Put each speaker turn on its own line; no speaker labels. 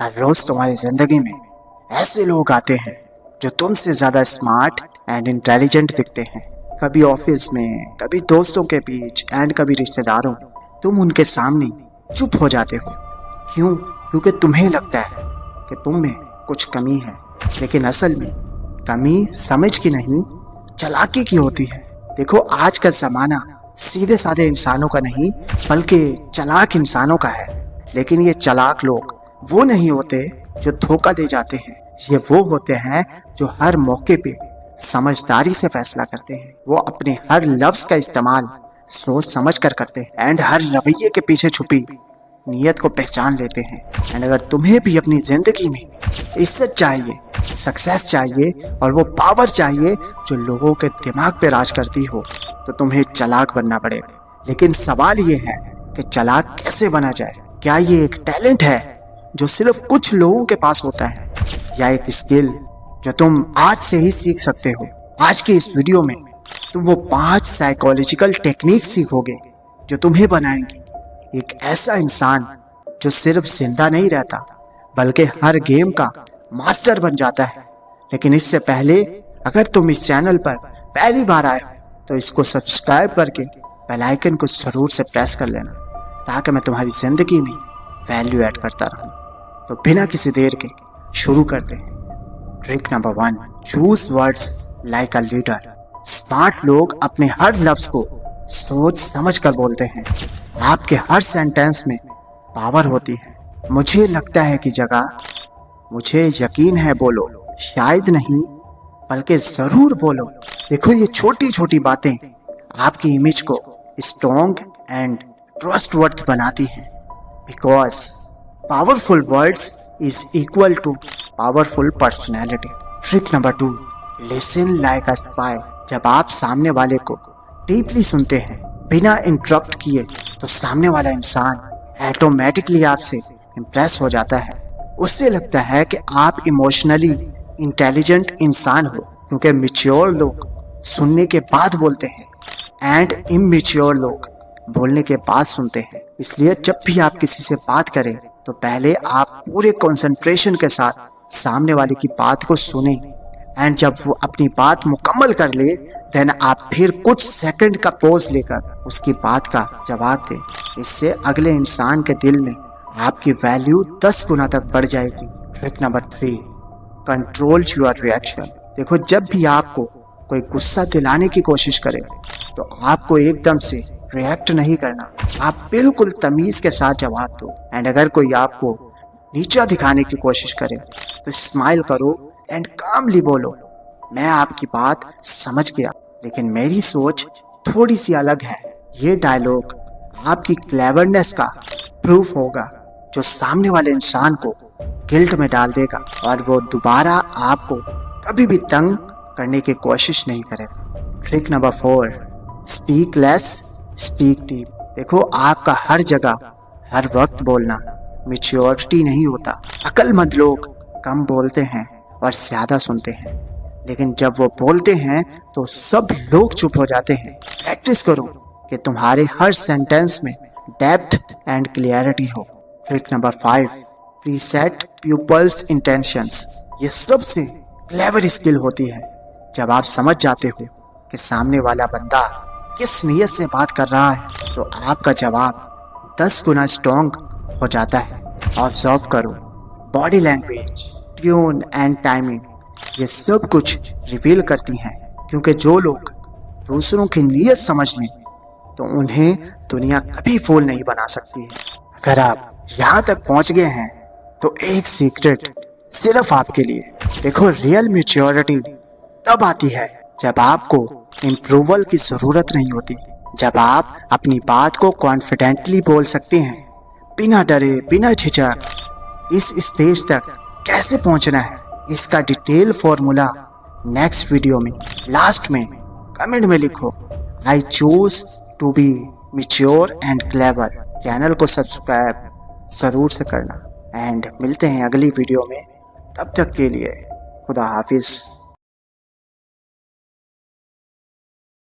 हर रोज तुम्हारी जिंदगी में ऐसे लोग आते हैं जो तुमसे ज्यादा स्मार्ट एंड इंटेलिजेंट दिखते हैं। कभी ऑफिस में, कभी दोस्तों के बीच एंड कभी रिश्तेदारों। तुम उनके सामने चुप हो जाते हो। क्यों? क्योंकि तुम्हें लगता है कि तुम में कुछ कमी है, लेकिन असल में कमी समझ की नहीं, चालाकी की होती है। देखो, आज का जमाना सीधे साधे इंसानों का नहीं बल्कि चालाक इंसानों का है। लेकिन ये चालाक लोग वो नहीं होते जो धोखा दे जाते हैं। ये वो होते हैं जो हर मौके पे समझदारी से फैसला करते हैं। वो अपने हर लफ्ज का इस्तेमाल सोच समझ कर करते हैं एंड हर रवैये के पीछे छुपी नीयत को पहचान लेते हैं। एंड अगर तुम्हें भी अपनी जिंदगी में इज्जत चाहिए, सक्सेस चाहिए और वो पावर चाहिए जो लोगों के दिमाग पे राज करती हो, तो तुम्हें चालाक बनना पड़ेगा। लेकिन सवाल ये है कि चालाक कैसे बना जाए? क्या ये एक टैलेंट है जो सिर्फ कुछ लोगों के पास होता है, या एक स्किल जो तुम आज से ही सीख सकते हो? आज की इस वीडियो में तुम वो 5 साइकोलॉजिकल टेक्निक सीखोगे जो तुम्हें बनाएंगी एक ऐसा इंसान जो सिर्फ जिंदा नहीं रहता बल्कि हर गेम का मास्टर बन जाता है। लेकिन इससे पहले, अगर तुम इस चैनल पर पहली बार आए हो तो इसको सब्सक्राइब करके बेल आइकन को जरूर से प्रेस कर लेना, ताकि मैं तुम्हारी जिंदगी में वैल्यू ऐड करता रहूं। तो बिना किसी देर के शुरू करते हैं। Trick number 1, choose words like a leader. Smart लोग अपने हर लफ्ज को सोच समझ कर बोलते हैं। आपके हर सेंटेंस में पावर होती है। मुझे लगता है कि जगह, मुझे यकीन है बोलो, शायद नहीं बल्कि जरूर बोलो। देखो, ये छोटी छोटी बातें आपकी इमेज को स्ट्रॉन्ग एंड ट्रस्टवर्थ बनाती हैं। Because powerful words is equal to powerful personality. Trick number 2, listen like a spy. जब आप सामने वाले को डीपली सुनते हैं बिना इंटरप्ट किए, तो सामने वाला इंसान ऑटोमेटिकली आपसे इम्प्रेस हो जाता है। उससे लगता है कि आप इमोशनली इंटेलिजेंट इंसान हो, क्योंकि मैच्योर लोग सुनने के बाद बोलते हैं एंड इमैच्योर लोग बोलने के बाद सुनते हैं। इसलिए जब भी आप किसी से बात करें तो पहले आप पूरे कंसंट्रेशन के साथ सामने वाले की बात को सुने, एंड जब वो अपनी बात मुकम्मल कर ले देन आप फिर कुछ सेकंड का पॉज लेकर उसकी बात का जवाब दें। इससे अगले इंसान के दिल में आपकी वैल्यू 10 गुना तक बढ़ जाएगी। Trick number 3, control your reaction. देखो, जब भी आपको कोई गुस्सा दिलाने की कोशिश करे तो आपको एकदम से रिएक्ट नहीं करना। आप बिल्कुल तमीज के साथ जवाब दो। एंड अगर कोई आपको नीचा दिखाने की कोशिश करे तो स्माइल करो एंड कामली बोलो, मैं आपकी बात समझ गया लेकिन मेरी सोच थोड़ी सी अलग है। ये डायलॉग आपकी क्लेवरनेस का प्रूफ होगा जो सामने वाले इंसान को गिल्ट में डाल देगा और वो दोबारा आपको कभी भी तंग करने की कोशिश नहीं करेगा। Trick number 4, speak less speak deep. देखो, आपका हर जगह हर वक्त बोलना मैच्योरिटी नहीं होता। अक्लमंद लोग कम बोलते हैं और ज्यादा सुनते हैं, लेकिन जब वो बोलते हैं तो सब लोग चुप हो जाते हैं। प्रैक्टिस करो कि तुम्हारे हर सेंटेंस में डेप्थ एंड क्लियरिटी हो। Trick number 5, preset peoples intentions. ये सबसे क्लेवर स्किल होती है। जब आप समझ जाते हो कि सामने वाला बंदा किस नीयत से बात कर रहा है, तो आपका जवाब 10 गुना स्ट्रॉन्ग हो जाता है। ऑब्जर्व करो, body language, tune and timing, ये सब कुछ रिवील करती हैं। क्योंकि जो लोग दूसरों की नीयत समझ लें तो उन्हें दुनिया कभी फूल नहीं बना सकती है। अगर आप यहाँ तक पहुँच गए हैं तो एक सीक्रेट सिर्फ आपके लिए। देखो, रियल मैच्योरिटी तब आती है जब आपको इम्प्रूवल की जरूरत नहीं होती। जब आप अपनी बात को कॉन्फिडेंटली बोल सकते हैं बिना डरे, बिना झिझक। इस स्टेज तक कैसे पहुंचना है, इसका डिटेल फॉर्मूला नेक्स्ट वीडियो में लास्ट में कमेंट में लिखो। I choose to be mature and clever. Channel को सब्सक्राइब जरूर से करना एंड मिलते हैं अगली वीडियो में। तब तक के लिए खुदा हाफिज।